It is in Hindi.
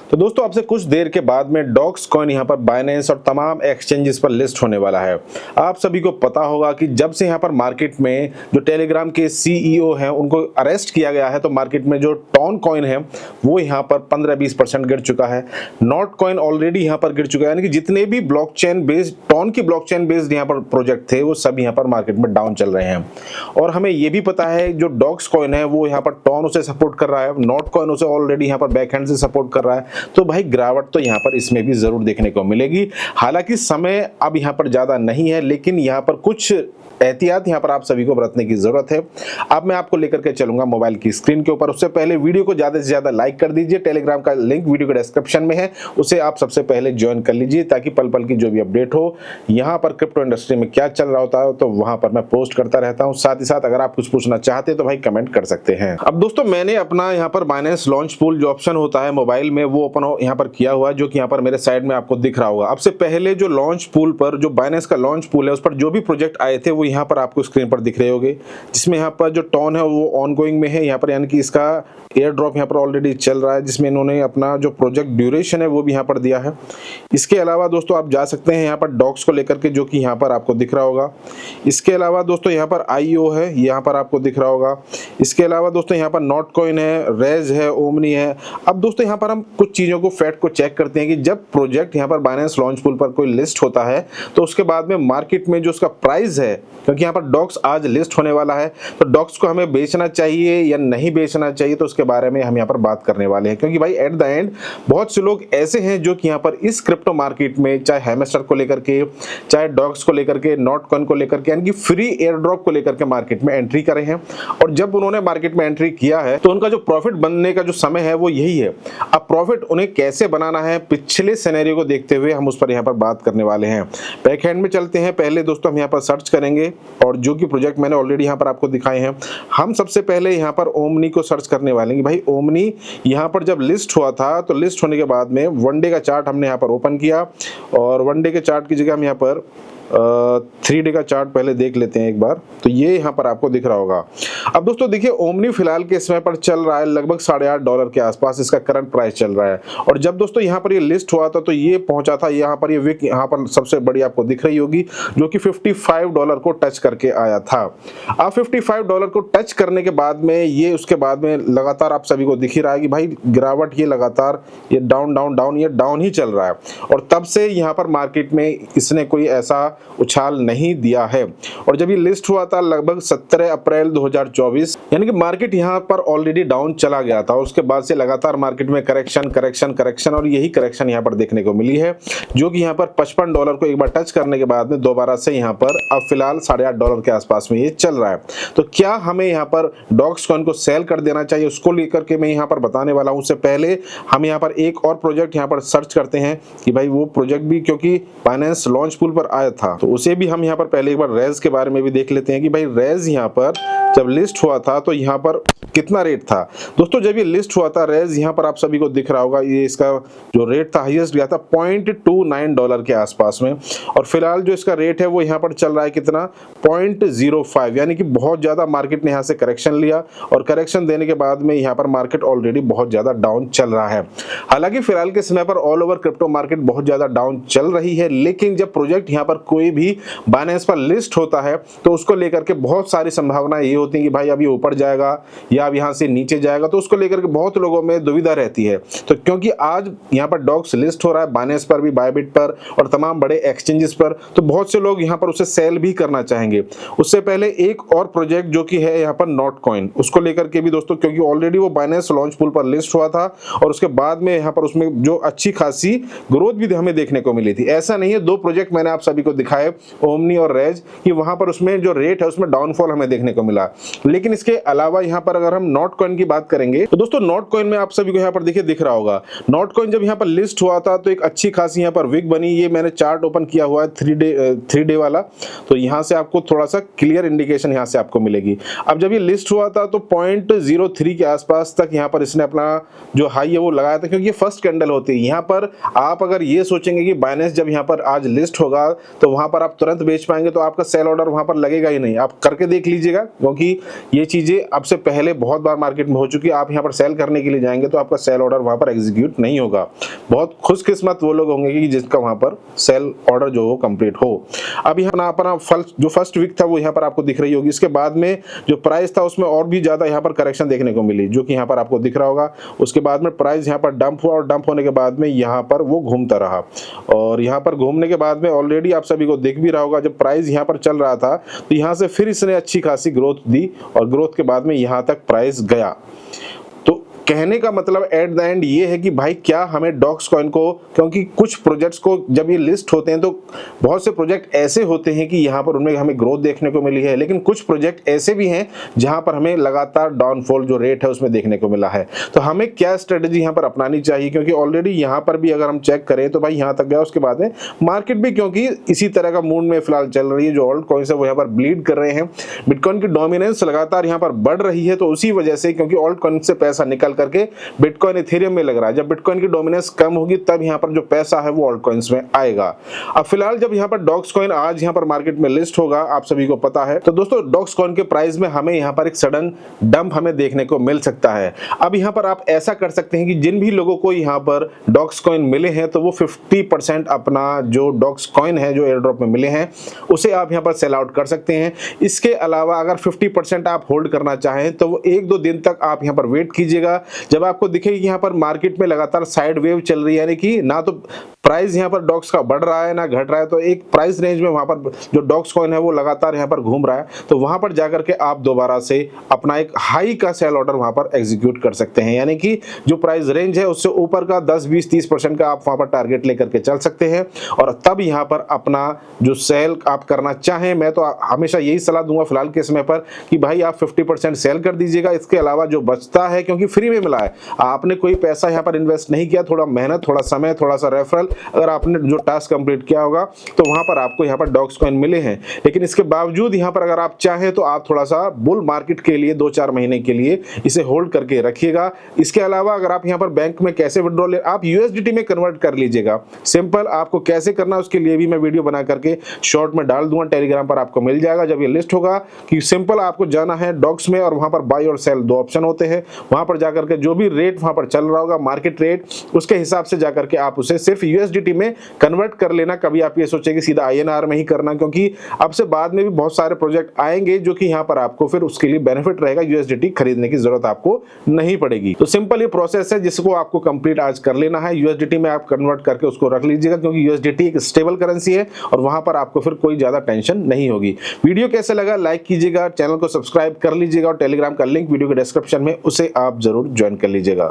तो दोस्तों आपसे कुछ देर के बाद में डॉक्स कॉइन यहाँ पर बाइनेंस और तमाम एक्सचेंजेस पर लिस्ट होने वाला है। आप सभी को पता होगा कि जब से यहाँ पर मार्केट में जो टेलीग्राम के सीईओ हैं उनको अरेस्ट किया गया है, तो मार्केट में जो टॉन कॉइन है वो यहाँ पर 15-20% गिर चुका है। नॉट कॉइन ऑलरेडी यहाँ पर गिर चुका है, यानी कि जितने भी ब्लॉकचेन बेस्ड टॉन की ब्लॉकचेन बेस्ड यहाँ पर प्रोजेक्ट थे वो सब यहाँ पर मार्केट में डाउन चल रहे हैं। और हमें ये भी पता है जो डॉक्स कॉइन है वो यहाँ पर टॉन उसे सपोर्ट कर रहा है, नॉट कॉइन उसे ऑलरेडी यहाँ पर बैकहैंड से सपोर्ट कर रहा है। तो भाई गिरावट तो यहाँ पर इसमें भी जरूर देखने को मिलेगी। हालांकि समय अब यहाँ पर ज्यादा नहीं है, लेकिन यहाँ पर कुछ एहतियात यहाँ पर आप सभी को बरतने की जरूरत है। अब मैं आपको लेकर के चलूंगा मोबाइल की स्क्रीन के ऊपर। उससे पहले वीडियो को ज्यादा से ज्यादा लाइक कर दीजिए। टेलीग्राम का लिंक वीडियो के डिस्क्रिप्शन में है, उसे आप सबसे पहले ज्वाइन कर लीजिए ताकि पल पल की जो भी अपडेट हो यहाँ पर क्रिप्टो इंडस्ट्री में क्या चल रहा होता है तो वहां पर मैं पोस्ट करता रहता हूँ। साथ ही साथ अगर आप कुछ पूछना चाहते हैं तो भाई कमेंट कर सकते हैं। अब दोस्तों मैंने अपना यहाँ पर बाइनेंस लॉन्च पूल जो ऑप्शन होता है मोबाइल में वो ओपन यहाँ पर किया हुआ है, जो कि यहाँ पर मेरे साइड में आपको दिख रहा होगा। अब से पहले जो लॉन्च पूल पर जो बाइनेंस का लॉन्च पूल है उस पर जो भी प्रोजेक्ट आए थे वो यहाँ पर आपको स्क्रीन पर दिख रहे होंगे, जिसमें यहाँ पर जो टॉन है वो ऑनगोइंग में है यहाँ पर, यानी कि इसका एयर ड्रॉप यहाँ पर ऑलरेडी चल रहा है, जिसमें इन्होंने अपना जो प्रोजेक्ट ड्यूरेशन है वो भी यहाँ पर दिया है। इसके अलावा दोस्तों आप जा सकते हैं यहाँ पर डॉक्स को लेकर के, जो कि यहाँ पर आपको दिख रहा होगा। इसके अलावा दोस्तों यहाँ पर IO है, यहाँ पर आपको दिख रहा होगा। इसके अलावा दोस्तों यहाँ पर नॉट कॉइन है, रेज है, ओमनी है। अब दोस्तों यहाँ पर हम कुछ चीज़ों को फैक्ट को चेक करते हैं कि जब प्रोजेक्ट यहाँ पर बाइनेंस लॉन्च पूल पर कोई लिस्ट होता है तो उसके बाद में मार्केट में जो उसका प्राइस है, क्योंकि यहाँ पर डॉक्स आज लिस्ट होने वाला है, तो डॉक्स को हमें बेचना चाहिए या नहीं बेचना चाहिए, तो उसके बारे में हम यहाँ पर बात करने वाले हैं। क्योंकि भाई एट द एंड बहुत से लोग ऐसे हैं जो कि यहाँ पर इस क्रिप्टो मार्केट में चाहे हैमस्टर को लेकर के, चाहे डॉक्स को लेकर के, नॉट कॉइन को लेकर के, यानी कि फ्री एयर ड्रॉप को लेकर के मार्केट में एंट्री करे हैं। और जब उन्होंने मार्केट में एंट्री किया है तो उनका जो प्रॉफिट बनने का जो समय है वो यही है। अब प्रॉफिट उन्हें कैसे बनाना है, पिछले सिनेरियो को देखते हुए हम उस पर यहाँ पर बात करने वाले हैं। बैक हैंड में चलते हैं। पहले दोस्तों हम यहाँ पर सर्च करेंगे और जो कि प्रोजेक्ट मैंने ऑलरेडी यहाँ पर आपको दिखाए हैं, हम सबसे पहले यहाँ पर ओमनी को सर्च करने वाले हैं। भाई ओमनी यहाँ पर जब लिस्ट हुआ था तो लिस्ट होने के बाद में वन डे का चार्ट हमने यहाँ पर ओपन किया, और वन डे के चार्ट की जगह हम यहाँ पर 3 डे का चार्ट पहले देख लेते हैं एक बार। तो ये यहाँ पर आपको दिख रहा होगा। अब दोस्तों देखिए ओमनी फिलहाल के समय पर चल रहा है लगभग $8.5 के आसपास इसका करंट प्राइस चल रहा है। और जब दोस्तों यहाँ पर ये लिस्ट हुआ था तो ये पहुंचा था यहाँ पर, ये विक यहाँ पर सबसे बड़ी आपको दिख रही होगी, जो कि $55 को टच करके आया था। अब $55 को टच करने के बाद में ये उसके बाद में लगातार आप सभी को दिख ही रहा है कि भाई गिरावट ये लगातार ये डाउन डाउन डाउन ये डाउन ही चल रहा है। और तब से यहाँ पर मार्केट में इसने कोई ऐसा उछाल नहीं दिया है। और जब ये लिस्ट हुआ था लगभग 17 अप्रैल 2024, यानी कि मार्केट यहाँ पर ऑलरेडी डाउन चला गया था। और उसके बाद से लगातार मार्केट में करेक्शन करेक्शन करेक्शन और यही करेक्शन यहाँ पर देखने को मिली है, जो कि यहाँ पर $55 को एक बार टच करने के बाद में दोबारा से यहाँ पर अब फिलहाल $8.5 के आसपास में ये चल रहा है। तो क्या हमें यहाँ पर डॉक्स कॉइन को सेल कर देना चाहिए, उसको लेकर के मैं यहाँ पर बताने वाला हूँ। उससे पहले हम यहाँ पर एक और प्रोजेक्ट यहाँ पर सर्च करते हैं कि भाई वो प्रोजेक्ट भी क्योंकि बाइनेंस लॉन्च पूल पर आया था तो उसे भी हम यहाँ पर पहले एक बार रेज के बारे में भी देख लेते हैं कि भाई रेज यहाँ पर जब लिस्ट हुआ था तो यहाँ पर कितना रेट था। दोस्तों जब ये लिस्ट हुआ था रेज यहाँ पर आप सभी को दिख रहा होगा, ये इसका जो रेट था हाईएस्ट गया था $0.29 के आसपास में। और फिलहाल जो इसका रेट है वो यहाँ पर चल रहा है कितना, 0.05, यानी कि बहुत ज्यादा मार्केट ने यहाँ से करेक्शन लिया और करेक्शन देने के बाद में यहाँ पर मार्केट ऑलरेडी बहुत ज्यादा डाउन चल रहा है। हालांकि फिलहाल के समय पर ऑल ओवर क्रिप्टो मार्केट बहुत ज्यादा डाउन चल रही है, लेकिन जब प्रोजेक्ट यहाँ पर कोई भी बाइनेंस पर लिस्ट होता है तो उसको लेकर के बहुत सारी संभावनाएं ये होती है कि भाई अब ये ऊपर जाएगा या अब यहाँ से नीचे जाएगा, तो उसको लेकर के बहुत लोगों में दुविधा रहती है। तो क्योंकि आज यहाँ पर डॉक्स लिस्ट हो रहा है बाइनेंस पर भी, बायबिट पर और तमाम बड़े एक्सचेंजेस पर, तो बहुत से लोग यहाँ पर उसे सेल भी करना चाहेंगे। उससे पहले एक और प्रोजेक्ट जो कि है यहाँ पर नॉट कॉइन, उसको लेकर के भी दोस्तों, क्योंकि ऑलरेडी वो बाइनेंस लॉन्च पूल पर लिस्ट हुआ था और उसके बाद में यहाँ पर उसमें जो अच्छी खासी ग्रोथ भी हमें देखने को मिली थी। ऐसा नहीं है, 2 प्रोजेक्ट मैंने आप सभी को दिखाए ओमनी और रेज, कि वहां पर उसमें जो रेट है उसमें डाउनफॉल हमें देखने को मिला। लेकिन इसके अलावा यहाँ पर अगर हम नॉट कॉइन की बात करेंगे तो दोस्तों नॉट कॉइन में आप सभी को यहाँ पर देखिए दिख रहा होगा, नॉट कॉइन जब यहाँ पर लिस्ट हुआ था तो एक अच्छी खासी यहाँ पर विक बनी। ये मैंने चार्ट ओपन किया हुआ है 3 डे वाला, तो यहाँ से आपको थोड़ा सा क्लियर इंडिकेशन यहाँ से आपको मिलेगी। अब जब ये लिस्ट हुआ था तो 0.03 के आसपास तक यहाँ पर इसने अपना जो हाई है वो लगाया था, क्योंकि ये फर्स्ट कैंडल होती है। यहाँ पर आप अगर ये सोचेंगे कि बाइनेंस जब यहाँ पर आज लिस्ट होगा तो वहां पर आप तुरंत बेच पाएंगे, तो आपका सेल ऑर्डर वहां पर लगेगा ही नहीं। आप करके देख लीजिएगा, क्योंकि ये चीजें अब से पहले बहुत बार मार्केट में हो चुकी है। आप यहाँ पर सेल करने के लिए जाएंगे तो आपका सेल ऑर्डर वहाँ पर एग्जीक्यूट नहीं होगा। बहुत खुशकिस्मत वो लोग होंगे कि जिसका वहाँ पर सेल ऑर्डर जो हो कंप्लीट हो। अब यहाँ अपना जो फर्स्ट वीक था वो यहाँ पर आपको दिख रही होगी। इसके बाद में जो प्राइस था उसमें और भी ज़्यादा यहाँ पर करेक्शन देखने को मिली, जो कि यहाँ पर आपको दिख रहा होगा। उसके बाद में प्राइस यहाँ पर डंप हुआ और डंप होने के बाद में यहाँ पर वो घूमता रहा, और यहाँ पर घूमने के बाद में ऑलरेडी आप सभी को दिख भी रहा होगा, जब प्राइस यहाँ पर चल रहा था तो यहाँ से फिर इसने अच्छी खासी ग्रोथ दी और ग्रोथ के बाद में यहाँ तक प्राइस गया। तो कहने का मतलब एट द एंड ये है कि भाई क्या हमें डॉक्स कॉइन को, क्योंकि कुछ प्रोजेक्ट्स को जब ये लिस्ट होते हैं तो बहुत से प्रोजेक्ट ऐसे होते हैं कि यहाँ पर उनमें हमें ग्रोथ देखने को मिली है, लेकिन कुछ प्रोजेक्ट ऐसे भी हैं जहाँ पर हमें लगातार डाउनफॉल जो रेट है उसमें देखने को मिला है। तो हमें क्या स्ट्रेटेजी यहाँ पर अपनानी चाहिए, क्योंकि ऑलरेडी यहाँ पर भी अगर हम चेक करें तो भाई यहाँ तक गया, उसके बाद में मार्केट भी क्योंकि इसी तरह का मूड में फिलहाल चल रही है, जो ऑल्ट कॉइन्स है वो यहाँ पर ब्लीड कर रहे हैं। बिटकॉइन की डोमिनेंस लगातार यहाँ पर बढ़ रही है, तो उसी वजह से, क्योंकि ऑल्ट कॉइन से पैसा निकल करके बिटकॉइन इथेरियम में लग रहा है। जब बिटकॉइन की डोमिनेंस कम होगी तब यहाँ पर जो पैसा है वो ऑल्ट कॉइन्स में आएगा। अब फिलहाल जब यहाँ पर डॉक्स कॉइन आज यहाँ पर मार्केट में लिस्ट होगा, आप सभी को पता है, तो दोस्तों डॉक्स कॉइन के प्राइस में हमें यहाँ पर एक सडन डंप हमें देखने को मिल सकता है। अब यहाँ पर आप ऐसा कर सकते हैं कि जिन भी लोगों को यहाँ पर डॉक्स कॉइन मिले हैं तो वो 50% अपना जो डॉक्स कॉइन है जो एयर ड्रॉप में मिले हैं उसे आप यहाँ पर सेल आउट कर सकते हैं। इसके अलावा अगर 50% आप होल्ड करना चाहें तो वो 1-2 दिन तक आप यहाँ पर वेट कीजिएगा। जब आपको दिखेगी कि यहाँ पर मार्केट में लगातार साइड वेव चल रही है, यानी कि ना तो प्राइस यहाँ पर डॉक्स का बढ़ रहा है ना घट रहा है, तो एक प्राइस रेंज में वहां पर जो डॉक्स कॉइन है वो लगातार यहाँ पर घूम रहा है, तो वहां पर जाकर के आप दोबारा से अपना एक हाई का सेल ऑर्डर वहां पर एग्जीक्यूट कर सकते हैं। यानी कि जो प्राइस रेंज है उससे ऊपर का 10-20-30% का आप वहां पर टारगेट लेकर के चल सकते हैं, और तब यहाँ पर अपना जो सेल आप करना चाहें, मैं तो हमेशा यही सलाह दूंगा फिलहाल के समय पर कि भाई आप 50% सेल कर दीजिएगा। इसके अलावा जो बचता है, क्योंकि फ्री में मिला है, आपने कोई पैसा यहाँ पर इन्वेस्ट नहीं किया, थोड़ा मेहनत, थोड़ा समय, थोड़ा सा रेफरल, अगर आपने जो टास्क कंप्लीट किया होगा तो वहां पर आपको यहाँ पर डॉक्स कॉइन मिले हैं। लेकिन इसके बावजूद यहाँ पर अगर आप चाहें तो आप थोड़ा सा बुल मार्केट के लिए 2-4 महीने के लिए इसे होल्ड करके रखिएगा। इसके अलावा अगर आप यहाँ पर बैंक में कैसे विड्रॉ ले, आप यूएसडीटी में कन्वर्ट कर लीजिएगा। सिंपल, आपको कैसे करना उसके लिए भी मैं वीडियो बना करके शॉर्ट में डाल दूंगा, टेलीग्राम पर आपको मिल जाएगा जब ये लिस्ट होगा, कि सिंपल आपको जाना है डॉक्स में और वहां पर बाय और सेल 2 ऑप्शन होते हैं। वहां पर जाकर के जो भी रेट वहां पर चल रहा होगा मार्केट रेट, उसके हिसाब से जाकर के आप उसे सिर्फ यूएसडीटी में कन्वर्ट कर लेना। कभी आप ये सोचेंगे सीधा आईएनआर में ही करना, क्योंकि अब से बाद में भी बहुत सारे प्रोजेक्ट आएंगे जो कि यहाँ पर आपको फिर उसके लिए बेनिफिट रहेगा, यूएसडीटी खरीदने की जरूरत आपको नहीं पड़ेगी। तो सिंपल ये प्रोसेस है जिसको आपको कंप्लीट आज कर लेना है। यूएसडीटी में आप कन्वर्ट करके उसको रख लीजिएगा, क्योंकि यूएसडीटी एक स्टेबल करेंसी है और वहां पर आपको फिर कोई ज्यादा टेंशन नहीं होगी। वीडियो कैसे लगा लाइक कीजिएगा, चैनल को सब्सक्राइब कर लीजिएगा और टेलीग्राम का लिंक वीडियो के डिस्क्रिप्शन में, उसे आप जरूर ज्वाइन कर लीजिएगा।